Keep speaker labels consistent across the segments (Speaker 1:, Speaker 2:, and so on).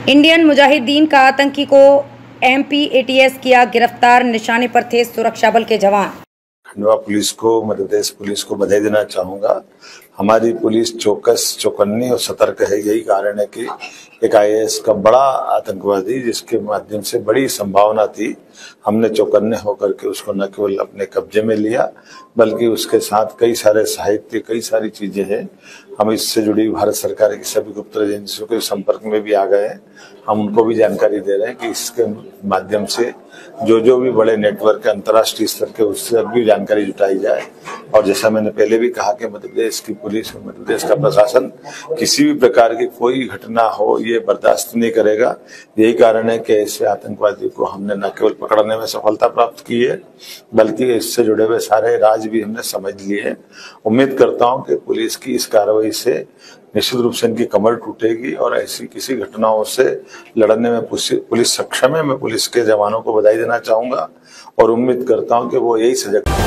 Speaker 1: Indian Mujahideen का आतंकी को एमपी एटीएस किया गिरफ्तार, निशाने पर थे सुरक्षा बल के जवान।
Speaker 2: खंडवा पुलिस को, मध्य प्रदेश पुलिस को बधाई देना चाहूंगा। हमारी पुलिस चौकस, चौकन्नी और सतर्क है। यही कारण है कि एक आईएएस का बड़ा आतंकवादी, जिसके माध्यम से बड़ी संभावना थी, हमने चौकन्ने होकर के उसको न केवल अपने कब्जे में लिया, बल्कि उसके साथ कई सारे साहित्य, कई सारी चीजें हैं। हम इससे जुड़ी भारत सरकार की सभी गुप्त एजेंसियों के संपर्क में भी आ गए हैं। हम उनको भी जानकारी दे रहे हैं कि इसके माध्यम से जो भी बड़े नेटवर्क अंतर्राष्ट्रीय स्तर के, उससे भी जानकारी जुटाई जाए। और जैसा मैंने पहले भी कहा कि मध्य प्रदेश की पुलिस और मध्य प्रदेश का प्रशासन किसी भी प्रकार की कोई घटना हो, ये बर्दाश्त नहीं करेगा। यही कारण है कि ऐसे आतंकवादी को हमने न केवल पकड़ने में सफलता प्राप्त की है, बल्कि इससे जुड़े हुए सारे राज भी हमने समझ लिए हैं। उम्मीद करता हूं कि पुलिस की इस कार्रवाई से निश्चित रूप से इनकी कमर टूटेगी और ऐसी किसी घटनाओं से लड़ने में पुलिस सक्षम है। मैं पुलिस के जवानों को बधाई देना चाहूंगा और उम्मीद करता हूं कि वो यही सजग।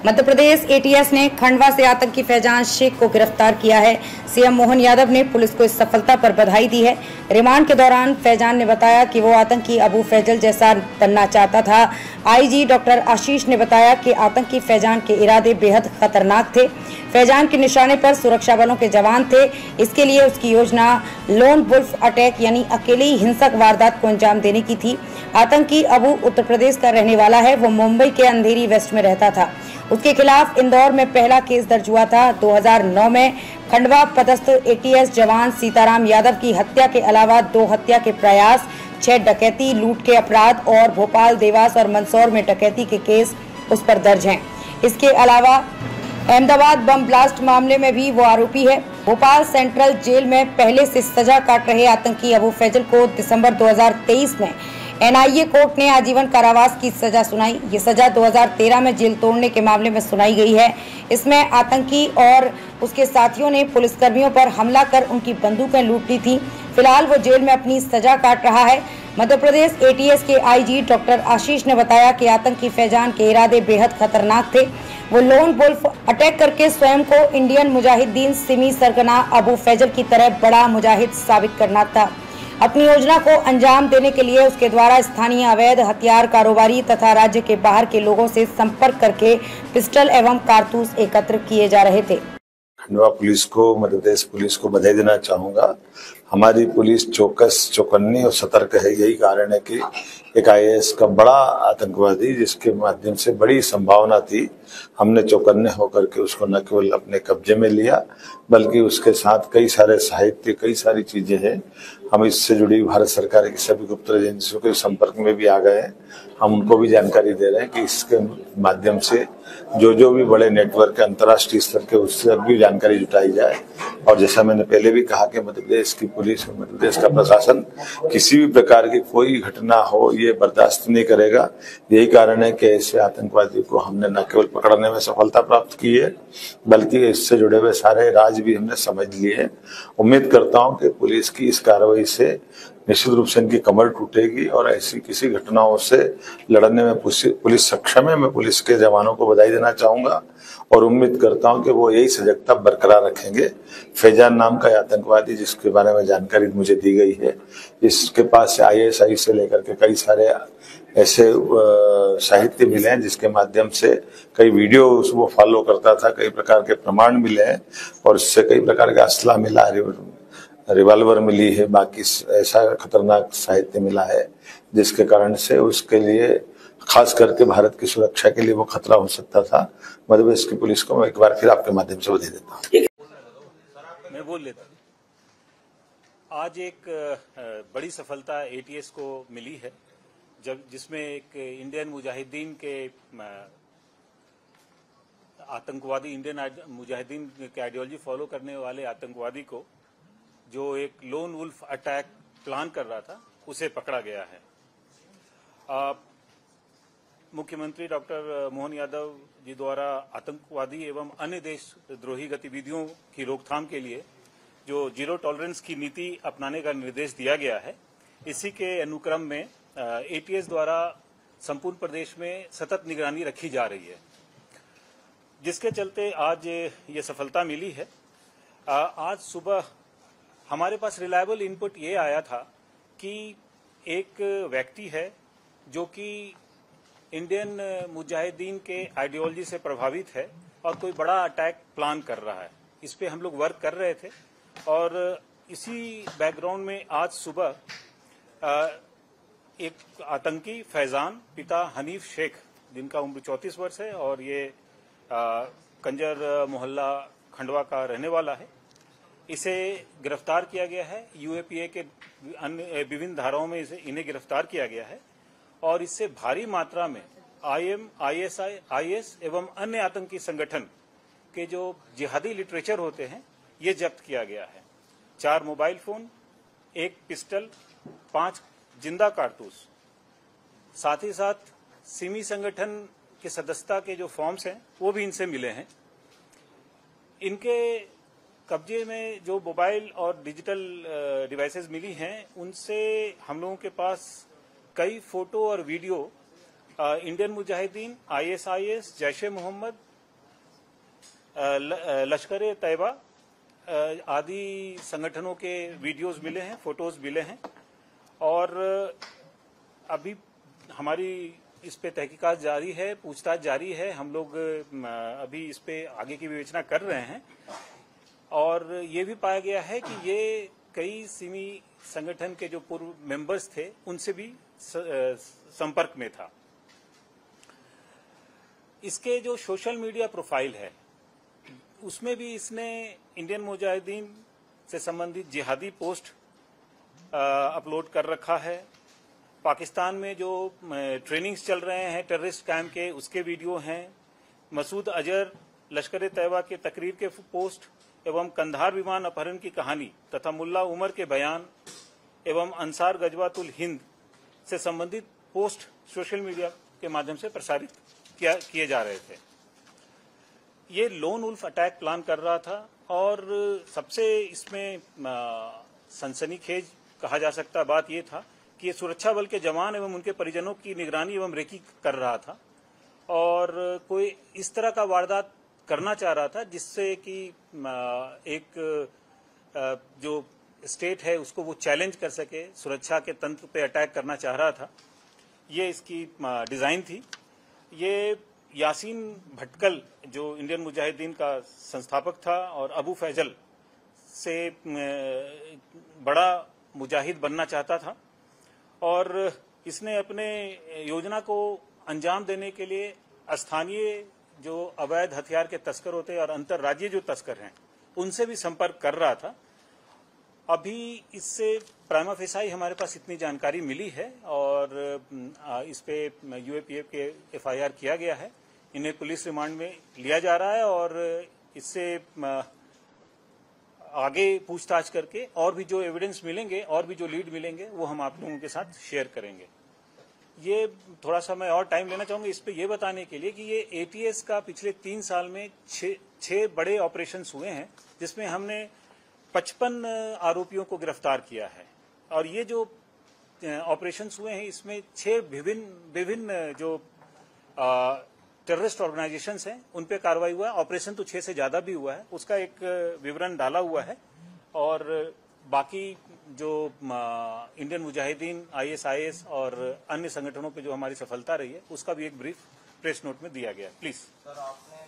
Speaker 1: मध्य प्रदेश एटीएस ने खंडवा से आतंकी फैजान शेख को गिरफ्तार किया है। सीएम मोहन यादव ने पुलिस को इस सफलता पर बधाई दी है। रिमांड के दौरान फैजान ने बताया कि वो आतंकी अबू फैजल जैसा बनना चाहता था। आईजी डॉक्टर आशीष ने बताया कि आतंकी फैजान के इरादे बेहद खतरनाक थे। फैजान के निशाने पर सुरक्षा बलों के जवान थे। इसके लिए उसकी योजना लोन वुल्फ अटैक यानी अकेले ही हिंसक वारदात को अंजाम देने की थी। आतंकी अबू उत्तर प्रदेश का रहने वाला है। वो मुंबई के अंधेरी वेस्ट में रहता था। उसके खिलाफ इंदौर में पहला केस दर्ज हुआ था। 2009 में खंडवा पदस्थ एटीएस जवान सीताराम यादव की हत्या के अलावा 2 हत्या के प्रयास, 6 डकैती, लूट के अपराध और भोपाल, देवास और मंदसौर में डकैती के केस उस पर दर्ज हैं। इसके अलावा अहमदाबाद बम ब्लास्ट मामले में भी वो आरोपी है। भोपाल सेंट्रल जेल में पहले से सजा काट रहे आतंकी अबू फैजल को दिसंबर 2023 में एनआईए कोर्ट ने आजीवन कारावास की सजा सुनाई। ये सजा 2013 में जेल तोड़ने के मामले में सुनाई गई है। इसमें आतंकी और उसके साथियों ने पुलिसकर्मियों पर हमला कर उनकी बंदूकें लूट ली थी। फिलहाल वो जेल में अपनी सजा काट रहा है। मध्य प्रदेश एटीएस के आईजी डॉक्टर आशीष ने बताया कि आतंकी फैजान के इरादे बेहद खतरनाक थे। वो लोन वुल्फ अटैक करके स्वयं को इंडियन मुजाहिदीन सिमी सरगना अबू फैजल की तरह बड़ा मुजाहिद साबित करना था। अपनी योजना को अंजाम देने के लिए उसके द्वारा स्थानीय अवैध हथियार कारोबारी तथा राज्य के बाहर के लोगों से संपर्क करके पिस्टल एवं कारतूस एकत्र किए जा रहे थे।
Speaker 2: खंडवा पुलिस को, मध्य प्रदेश पुलिस को बधाई देना चाहूंगा। हमारी पुलिस चौकस, चौकन्नी और सतर्क है। यही कारण है कि एक आईएएस का बड़ा आतंकवादी, जिसके माध्यम से बड़ी संभावना थी, हमने चौकन्ने होकर के उसको न केवल अपने कब्जे में लिया, बल्कि उसके साथ कई सारे साहित्य, कई सारी चीजें हैं। हम इससे जुड़ी भारत सरकार की सभी गुप्त एजेंसियों के संपर्क में भी आ गए हैं। हम उनको भी जानकारी दे रहे हैं कि इसके माध्यम से जो भी बड़े नेटवर्क अंतर्राष्ट्रीय स्तर के, उससे भी जानकारी जुटाई जाए। और जैसा मैंने पहले भी कहा कि मध्य प्रदेश की पुलिस और मध्य प्रदेश का प्रशासन किसी भी प्रकार की कोई घटना हो, ये बर्दाश्त नहीं करेगा। यही कारण है कि ऐसे आतंकवादी को हमने न केवल पकड़ने में सफलता प्राप्त की है, बल्कि इससे जुड़े हुए सारे राज भी हमने समझ लिए हैं। उम्मीद करता हूं कि पुलिस की इस कार्रवाई से निश्चित रूप से इनकी कमर टूटेगी और ऐसी किसी घटनाओं से लड़ने में पुलिस सक्षम है। मैं पुलिस के जवानों को बधाई देना चाहूंगा और उम्मीद करता हूं कि वो यही सजगता बरकरार रखेंगे। फैजान नाम का आतंकवादी, जिसके बारे में जानकारी मुझे दी गई है, इसके पास से आईएसआई से लेकर के कई सारे ऐसे साहित्य मिले हैं, जिसके माध्यम से कई वीडियो वो फॉलो करता था, कई प्रकार के प्रमाण मिले हैं और इससे कई प्रकार का असला मिला, रिवाल्वर मिली है, बाकी ऐसा खतरनाक साहित्य मिला है, जिसके कारण से उसके लिए, खास करके भारत की सुरक्षा के लिए, वो खतरा हो सकता था। मध्य प्रदेश की पुलिस को मैं एक बार फिर आपके माध्यम से बधाई देता हूँ।
Speaker 3: मैं बोल लेता हूँ। आज एक बड़ी सफलता एटीएस को मिली है, जिसमें एक इंडियन मुजाहिदीन के आतंकवादी, इंडियन मुजाहिदीन के आइडियोलॉजी फॉलो करने वाले आतंकवादी को, जो एक लोन वुल्फ अटैक प्लान कर रहा था, उसे पकड़ा गया है। मुख्यमंत्री डॉक्टर मोहन यादव जी द्वारा आतंकवादी एवं अन्य देशद्रोही गतिविधियों की रोकथाम के लिए जो जीरो टॉलरेंस की नीति अपनाने का निर्देश दिया गया है, इसी के अनुक्रम में एटीएस द्वारा संपूर्ण प्रदेश में सतत निगरानी रखी जा रही है। 2009 में खंडवा पदस्थ एटीएस जवान सीताराम यादव की हत्या के अलावा 2 हत्या के प्रयास, 6 डकैती, लूट के अपराध और भोपाल, देवास और मंदसौर में डकैती के केस उस पर दर्ज हैं। इसके अलावा अहमदाबाद बम ब्लास्ट मामले में भी वो आरोपी है। जिसके चलते आज ये सफलता मिली है। आज सुबह हमारे पास रिलायबल इनपुट ये आया था कि एक व्यक्ति है जो कि इंडियन मुजाहिदीन के आइडियोलॉजी से प्रभावित है और कोई बड़ा अटैक प्लान कर रहा है। इस पे हम लोग वर्क कर रहे थे और इसी बैकग्राउंड में आज सुबह एक आतंकी फैजान पिता हनीफ शेख, जिनका उम्र 34 वर्ष है और ये कंजर मोहल्ला खंडवा का रहने वाला है, इसे गिरफ्तार किया गया है। यूएपीए के अन्य विभिन्न धाराओं में इन्हें गिरफ्तार किया गया है और इससे भारी मात्रा में IS एवं अन्य आतंकी संगठन के जो जिहादी लिटरेचर होते हैं ये जब्त किया गया है। 4 मोबाइल फोन, 1 पिस्टल, 5 जिंदा कारतूस, साथ ही साथ सिमी संगठन के सदस्यता के जो फॉर्म्स हैं वो भी इनसे मिले हैं। इनके कब्जे में जो मोबाइल और डिजिटल डिवाइसेस मिली हैं उनसे हम लोगों के पास कई फोटो और video Indian Mujahideen, ISIS, Jaish e Mohammed, Lashkar Taiba आदि संगठनों के वीडियोस मिले हैं, फोटोज मिले हैं और अभी हमारी इस पे तहकीकात जारी है, पूछताछ जारी है। हम लोग अभी इस पे आगे की विवेचना कर रहे हैं और ये भी पाया गया है कि ये कई सिमी संगठन के जो पूर्व मेंबर्स थे उनसे भी संपर्क में था। इसके जो सोशल मीडिया प्रोफाइल है उसमें भी इसने इंडियन मुजाहिदीन से संबंधित जिहादी पोस्ट अपलोड कर रखा है। पाकिस्तान में जो ट्रेनिंग्स चल रहे हैं टेररिस्ट कैंप के, उसके वीडियो हैं। मसूद अजहर, लश्कर तैयबा के तकरीर के पोस्ट एवं कंधार विमान अपहरण की कहानी तथा मुल्ला उमर के बयान एवं अंसार गजवातुल हिंद से संबंधित पोस्ट सोशल मीडिया के माध्यम से प्रसारित किए जा रहे थे। ये लोन वुल्फ अटैक प्लान कर रहा था और सबसे इसमें सनसनीखेज कहा जा सकता बात ये था कि ये सुरक्षा बल के जवान एवं उनके परिजनों की निगरानी एवं रेकी कर रहा था और कोई इस तरह का वारदात करना चाह रहा था जिससे कि एक जो स्टेट है उसको वो चैलेंज कर सके, सुरक्षा के तंत्र पे अटैक करना चाह रहा था। ये इसकी डिजाइन थी। ये यासीन भटकल जो इंडियन मुजाहिदीन का संस्थापक था और अबू फैजल से बड़ा मुजाहिद बनना चाहता था और इसने अपने योजना को अंजाम देने के लिए स्थानीय जो अवैध हथियार के तस्कर होते हैं और अंतर्राज्यीय जो तस्कर हैं उनसे भी संपर्क कर रहा था। अभी इससे प्राइमा फेसाई हमारे पास इतनी जानकारी मिली है और इस पे यूएपीए के FIR किया गया है। इन्हें पुलिस रिमांड में लिया जा रहा है और इससे आगे पूछताछ करके और भी जो एविडेंस मिलेंगे और भी जो लीड मिलेंगे वो हम आप लोगों के साथ शेयर करेंगे। ये थोड़ा सा मैं और टाइम लेना चाहूंगा इस पे ये बताने के लिए कि ये ATS का पिछले 3 साल में 6 बड़े ऑपरेशंस हुए हैं जिसमें हमने 55 आरोपियों को गिरफ्तार किया है और ये जो ऑपरेशंस हुए हैं इसमें 6 विभिन्न जो टेररिस्ट ऑर्गेनाइजेशंस हैं उन पे कार्रवाई हुआ है। ऑपरेशन तो 6 से ज्यादा भी हुआ है, उसका एक विवरण डाला हुआ है और बाकी जो इंडियन मुजाहिदीन, ISIS और अन्य संगठनों पे जो हमारी सफलता रही है उसका भी एक ब्रीफ प्रेस नोट में दिया गया है। प्लीज
Speaker 4: सर, आपने